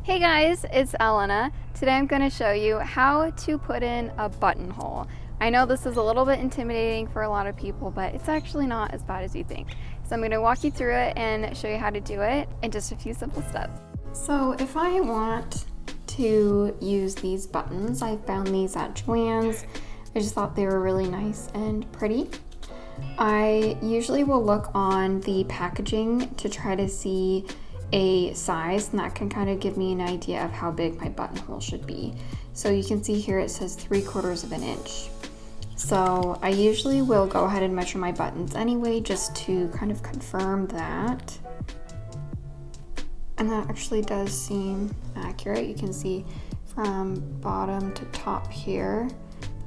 Hey guys, it's Elena. Today I'm going to show you how to put in a buttonhole. I know this is a little bit intimidating for a lot of people, but it's actually not as bad as you think. So I'm going to walk you through it and show you how to do it in just a few simple steps. So if I want to use these buttons, I found these at Joann's. I just thought they were really nice and pretty. I usually will look on the packaging to try to see a size, and that can kind of give me an idea of how big my buttonhole should be. So you can see here it says 3/4 of an inch. So I usually will go ahead and measure my buttons anyway, just to kind of confirm that. And that actually does seem accurate. You can see from bottom to top here,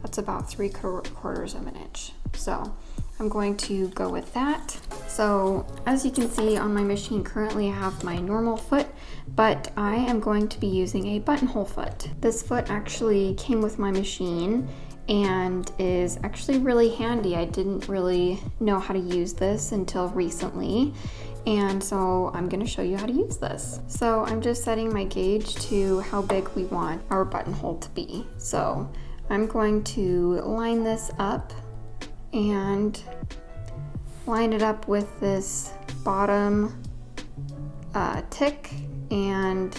that's about 3/4 of an inch. So I'm going to go with that. So as you can see on my machine, currently I have my normal foot, but I am going to be using a buttonhole foot. This foot actually came with my machine and is actually really handy. I didn't really know how to use this until recently, and so I'm going to show you how to use this. So I'm just setting my gauge to how big we want our buttonhole to be. So I'm going to line this up and line it up with this bottom tick, and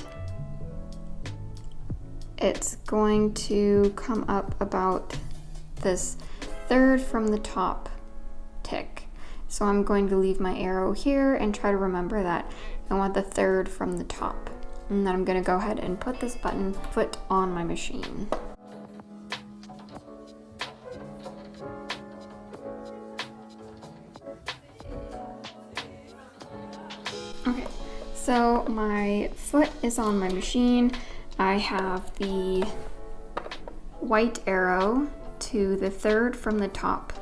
it's going to come up about this 1/3 from the top tick. So I'm going to leave my arrow here and try to remember that I want the 1/3 from the top. And then I'm going to go ahead and put this button foot on my machine. Okay, so my foot is on my machine. I have the white arrow to the 1/3 from the top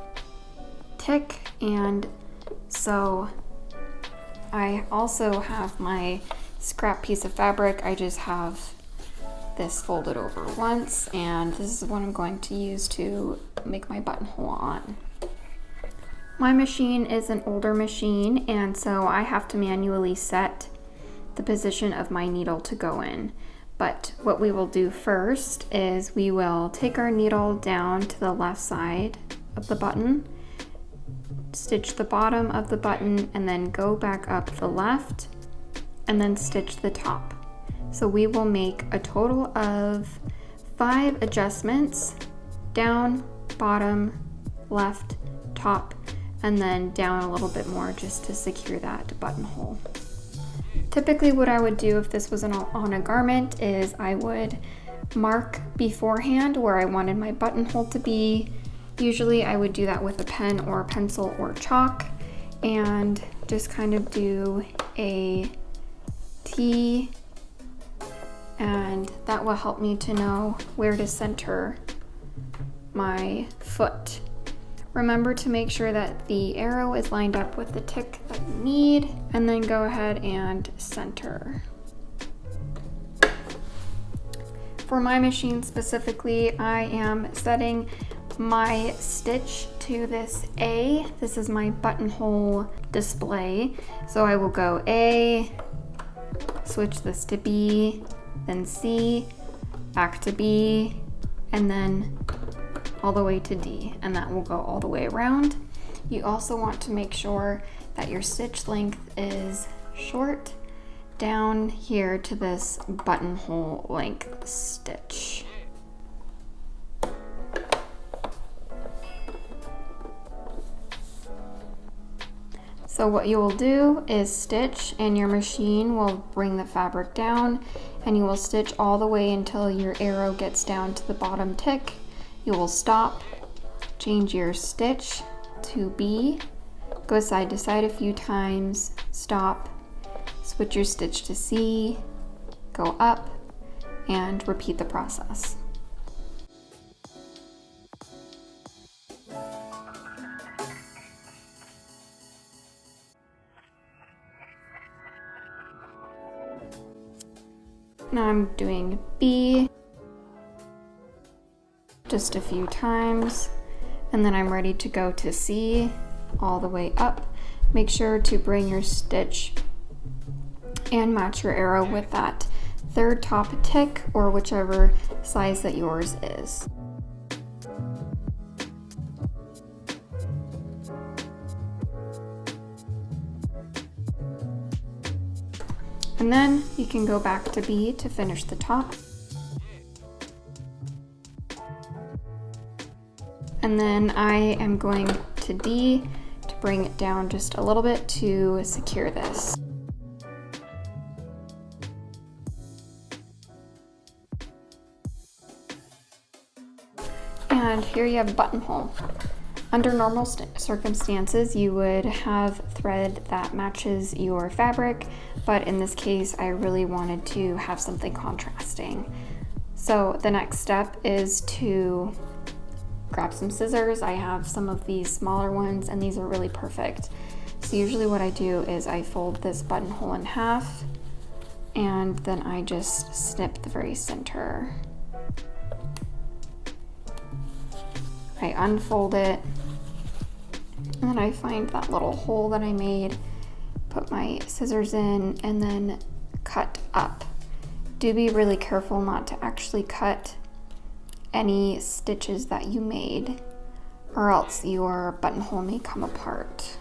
tick, and so I also have my scrap piece of fabric. I just have this folded over once, and this is what I'm going to use to make my buttonhole on. My machine is an older machine, and so I have to manually set the position of my needle to go in. But what we will do first is we will take our needle down to the left side of the button, stitch the bottom of the button, and then go back up the left, and then stitch the top. So we will make a total of 5 adjustments: down, bottom, left, top, and then down a little bit more just to secure that buttonhole. Typically what I would do if this was on a garment is I would mark beforehand where I wanted my buttonhole to be. Usually I would do that with a pen or a pencil or chalk, and just kind of do a T, and that will help me to know where to center my foot. Remember to make sure that the arrow is lined up with the tick that you need, and then go ahead and center. For my machine specifically, I am setting my stitch to this A. This is my buttonhole display. So I will go A, switch this to B, then C, back to B, and then all the way to D, and that will go all the way around. You also want to make sure that your stitch length is short down here to this buttonhole length stitch. So what you will do is stitch, and your machine will bring the fabric down, and you will stitch all the way until your arrow gets down to the bottom tick. You will stop, change your stitch to B, go side to side a few times, stop, switch your stitch to C, go up, and repeat the process. Now I'm doing B just a few times, and then I'm ready to go to C all the way up. Make sure to bring your stitch and match your arrow with that third top tick, or whichever size that yours is. And then you can go back to B to finish the top. And then I am going to D to bring it down just a little bit to secure this. And here you have a buttonhole. Under normal circumstances, you would have thread that matches your fabric, but in this case, I really wanted to have something contrasting. So the next step is to grab some scissors. I have some of these smaller ones, and these are really perfect. So usually what I do is I fold this buttonhole in half, and then I just snip the very center. I unfold it, and then I find that little hole that I made, put my scissors in, and then cut up. Do be really careful not to actually cut any stitches that you made, or else your buttonhole may come apart.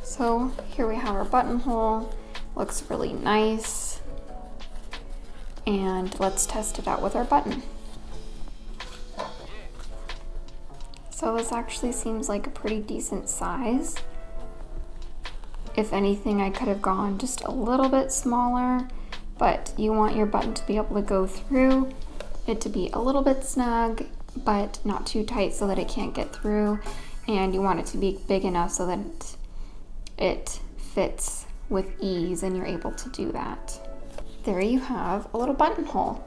So here we have our buttonhole. Looks really nice. And let's test it out with our button. So this actually seems like a pretty decent size. If anything, I could have gone just a little bit smaller, but you want your button to be able to go through, it to be a little bit snug, but not too tight so that it can't get through. And you want it to be big enough so that it fits with ease and you're able to do that. There you have a little buttonhole.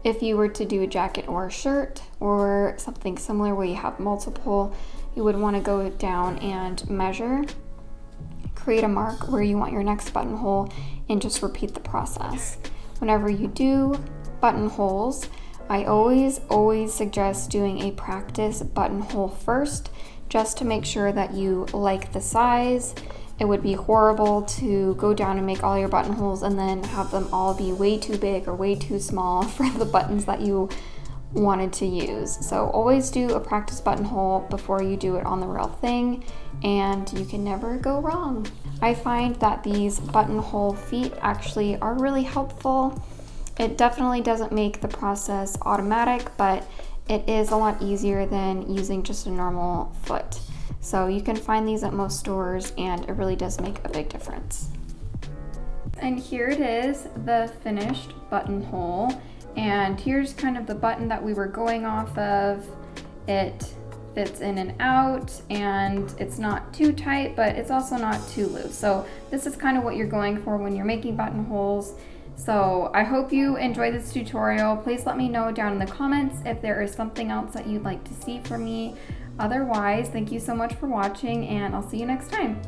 If you were to do a jacket or a shirt or something similar where you have multiple, you would want to go down and measure, create a mark where you want your next buttonhole, and just repeat the process. Whenever you do buttonholes, I always suggest doing a practice buttonhole first, just to make sure that you like the size. It would be horrible to go down and make all your buttonholes and then have them all be way too big or way too small for the buttons that you wanted to use. So always do a practice buttonhole before you do it on the real thing, and you can never go wrong. I find that these buttonhole feet actually are really helpful. It definitely doesn't make the process automatic, but it is a lot easier than using just a normal foot. So you can find these at most stores, and it really does make a big difference. And here it is, the finished buttonhole. And here's kind of the button that we were going off of. It fits in and out, and it's not too tight, but it's also not too loose. So this is kind of what you're going for when you're making buttonholes. So I hope you enjoyed this tutorial. Please let me know down in the comments if there is something else that you'd like to see from me. Otherwise, thank you so much for watching, and I'll see you next time.